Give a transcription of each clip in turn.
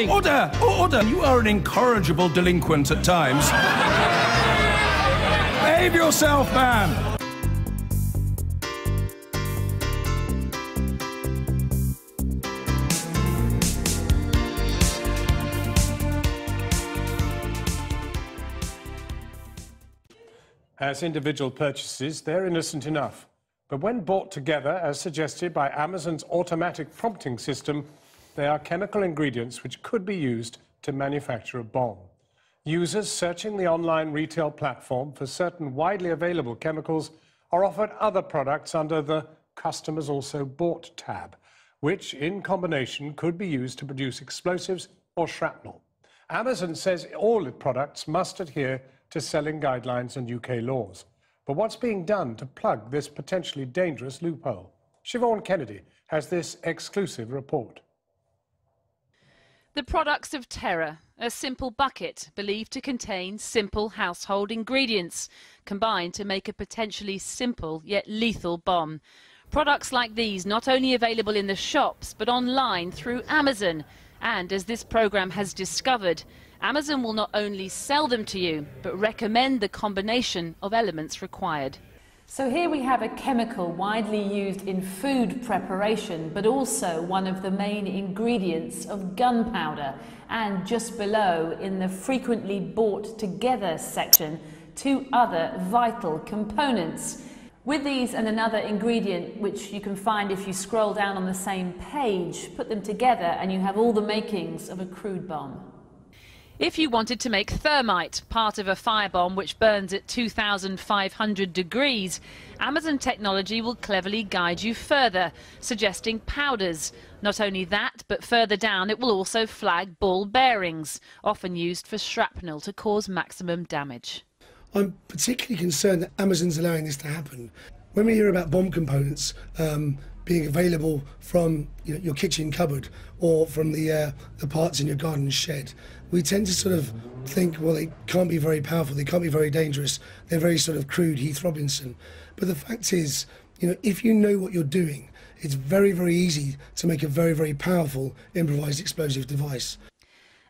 Order! Order! You are an incorrigible delinquent at times. Behave yourself, man! As individual purchases, they're innocent enough. But when bought together, as suggested by Amazon's automatic prompting system, they are chemical ingredients which could be used to manufacture a bomb. Users searching the online retail platform for certain widely available chemicals are offered other products under the Customers Also Bought tab, which in combination could be used to produce explosives or shrapnel. Amazon says all its products must adhere to selling guidelines and UK laws. But what's being done to plug this potentially dangerous loophole? Siobhan Kennedy has this exclusive report. The products of terror, a simple bucket believed to contain simple household ingredients, combined to make a potentially simple yet lethal bomb. Products like these not only available in the shops but online through Amazon. And as this programme has discovered, Amazon will not only sell them to you, but recommend the combination of elements required. So here we have a chemical widely used in food preparation, but also one of the main ingredients of gunpowder. And just below, in the frequently bought together section, two other vital components. With these and another ingredient, which you can find if you scroll down on the same page, put them together and you have all the makings of a crude bomb. If you wanted to make thermite, part of a firebomb which burns at 2,500 degrees, Amazon technology will cleverly guide you further, suggesting powders. Not only that, but further down it will also flag ball bearings, often used for shrapnel to cause maximum damage. I'm particularly concerned that Amazon's allowing this to happen. When we hear about bomb components being available from your kitchen cupboard or from the parts in your garden shed, we tend to sort of think, well, they can't be very powerful, they can't be very dangerous, they're very sort of crude, Heath Robinson. But the fact is, if you know what you're doing, it's very, very easy to make a very, very powerful improvised explosive device.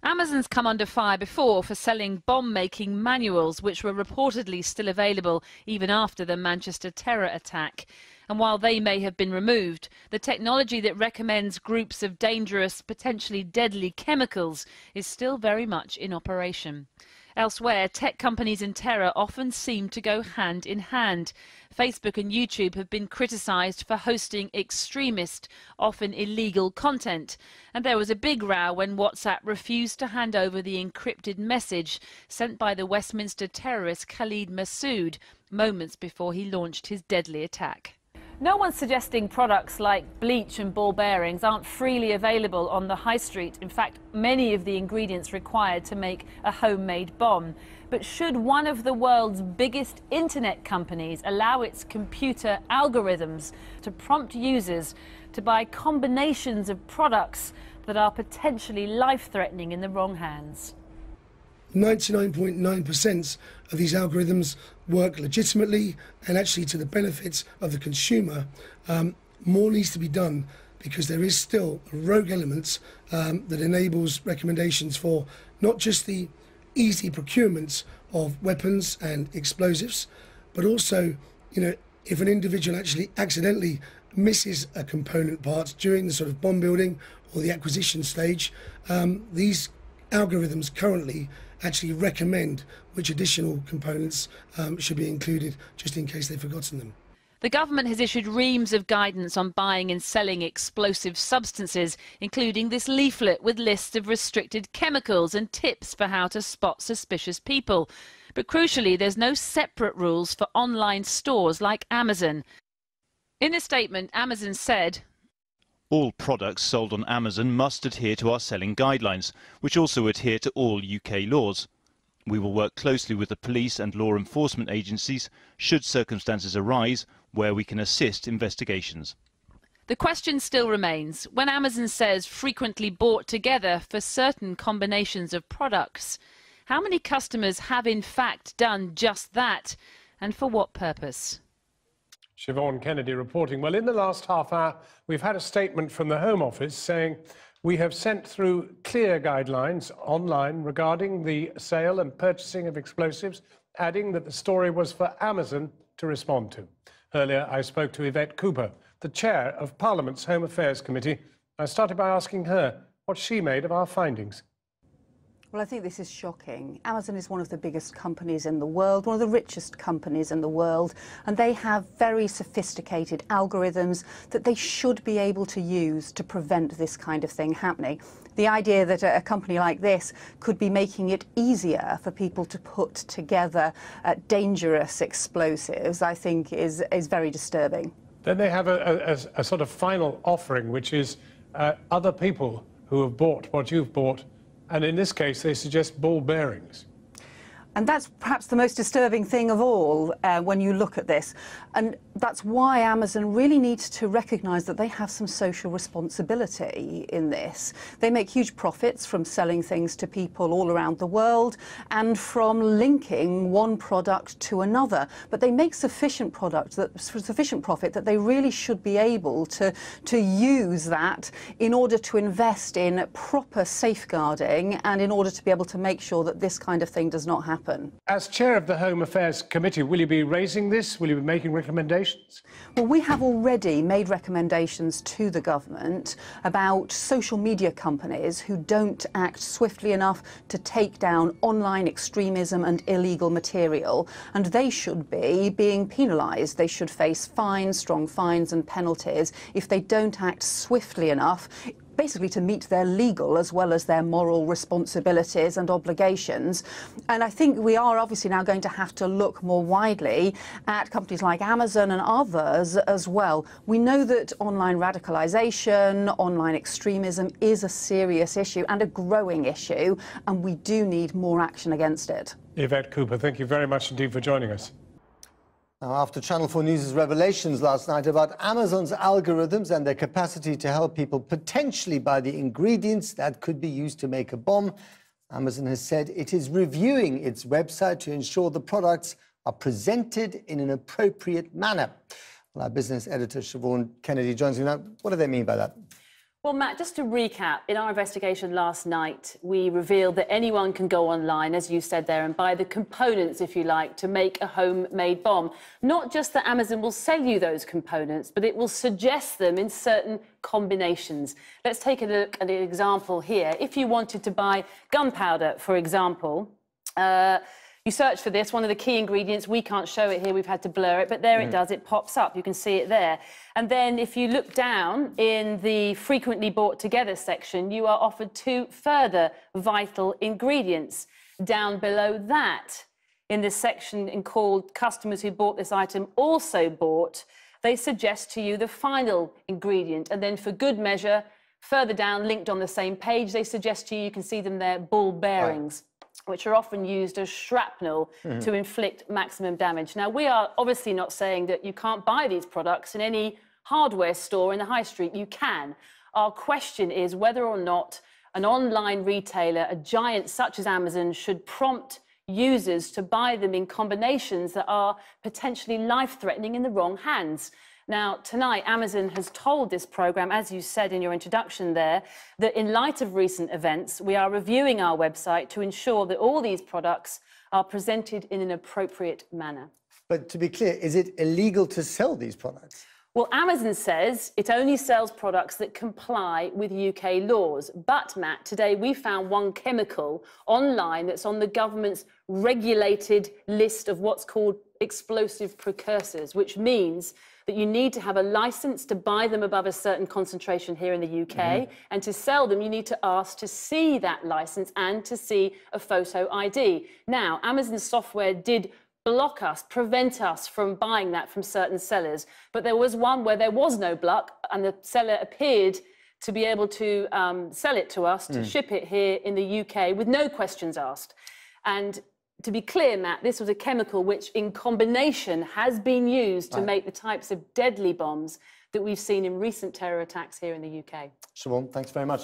Amazon's come under fire before for selling bomb-making manuals, which were reportedly still available even after the Manchester terror attack. And while they may have been removed, the technology that recommends groups of dangerous, potentially deadly chemicals is still very much in operation. Elsewhere, tech companies and terror often seem to go hand in hand. Facebook and YouTube have been criticised for hosting extremist, often illegal content. And there was a big row when WhatsApp refused to hand over the encrypted message sent by the Westminster terrorist Khalid Massoud moments before he launched his deadly attack. No one's suggesting products like bleach and ball bearings aren't freely available on the high street. In fact, many of the ingredients required to make a homemade bomb. But should one of the world's biggest internet companies allow its computer algorithms to prompt users to buy combinations of products that are potentially life-threatening in the wrong hands? 99.9% of these algorithms work legitimately and actually to the benefit of the consumer. More needs to be done because there is still rogue elements that enables recommendations for not just the easy procurement of weapons and explosives, but also, if an individual actually accidentally misses a component part during the sort of bomb building or the acquisition stage, these algorithms currently actually recommend which additional components should be included just in case they've forgotten them. The government has issued reams of guidance on buying and selling explosive substances, including this leaflet with lists of restricted chemicals and tips for how to spot suspicious people. But crucially, there's no separate rules for online stores like Amazon. In a statement, Amazon said, "All products sold on Amazon must adhere to our selling guidelines, which also adhere to all UK laws. We will work closely with the police and law enforcement agencies should circumstances arise where we can assist investigations." The question still remains, when Amazon says frequently bought together for certain combinations of products, how many customers have in fact done just that, and for what purpose? Siobhan Kennedy reporting. Well, in the last half hour, we've had a statement from the Home Office saying We have sent through clear guidelines online regarding the sale and purchasing of explosives, adding that the story was for Amazon to respond to. Earlier, I spoke to Yvette Cooper, the chair of Parliament's Home Affairs Committee. I started by asking her what she made of our findings. Well, I think this is shocking. Amazon is one of the biggest companies in the world, one of the richest companies in the world, and they have very sophisticated algorithms that they should be able to use to prevent this kind of thing happening. The idea that a company like this could be making it easier for people to put together dangerous explosives, I think is very disturbing. Then they have a sort of final offering, which is other people who have bought what you've bought. And in this case, they suggest ball bearings. And that's perhaps the most disturbing thing of all when you look at this. And that's why Amazon really needs to recognise that they have some social responsibility in this. They make huge profits from selling things to people all around the world and from linking one product to another. But they make sufficient profit that they really should be able to use that in order to invest in proper safeguarding and in order to be able to make sure that this kind of thing does not happen. As chair of the Home Affairs Committee, will you be raising this? Will you be making recommendations? Well, we have already made recommendations to the government about social media companies who don't act swiftly enough to take down online extremism and illegal material, and they should be being penalised. They should face fines, strong fines and penalties if they don't act swiftly enough, basically to meet their legal as well as their moral responsibilities and obligations. And I think we are obviously now going to have to look more widely at companies like Amazon and others as well. We know that online radicalisation, online extremism is a serious issue and a growing issue, and we do need more action against it. Yvette Cooper, thank you very much indeed for joining us. Now, after Channel 4 News' revelations last night about Amazon's algorithms and their capacity to help people potentially buy the ingredients that could be used to make a bomb, Amazon has said it is reviewing its website to ensure the products are presented in an appropriate manner. Well, our business editor, Siobhan Kennedy, joins me now. What do they mean by that? Well, Matt, just to recap, in our investigation last night, we revealed that anyone can go online, as you said there, and buy the components, if you like, to make a homemade bomb. Not just that Amazon will sell you those components, but it will suggest them in certain combinations. Let's take a look at an example here. If you wanted to buy gunpowder, for example, you search for this, one of the key ingredients. We can't show it here, we've had to blur it, but there it does, it pops up, you can see it there. And then if you look down in the frequently bought together section, you are offered two further vital ingredients. Down below that, in this section called customers who bought this item also bought, they suggest to you the final ingredient. And then for good measure, further down, linked on the same page, they suggest to you, you can see them there, ball bearings. Right, which are often used as shrapnel to inflict maximum damage. Now, we are obviously not saying that you can't buy these products in any hardware store in the high street. You can. Our question is whether or not an online retailer, a giant such as Amazon, should prompt users to buy them in combinations that are potentially life-threatening in the wrong hands. Now, tonight, Amazon has told this programme, as you said in your introduction there, that in light of recent events, we are reviewing our website to ensure that all these products are presented in an appropriate manner. But to be clear, is it illegal to sell these products? Well, Amazon says it only sells products that comply with UK laws. But, Matt, today we found one chemical online that's on the government's regulated list of what's called explosive precursors, which means that you need to have a licence to buy them above a certain concentration here in the UK, and to sell them, you need to ask to see that licence and to see a photo ID. Now, Amazon software did block us, prevent us from buying that from certain sellers, but there was one where there was no block, and the seller appeared to be able to sell it to us, to ship it here in the UK with no questions asked. And to be clear, Matt, this was a chemical which, in combination, has been used to make the types of deadly bombs that we've seen in recent terror attacks here in the UK. Siobhan, thanks very much.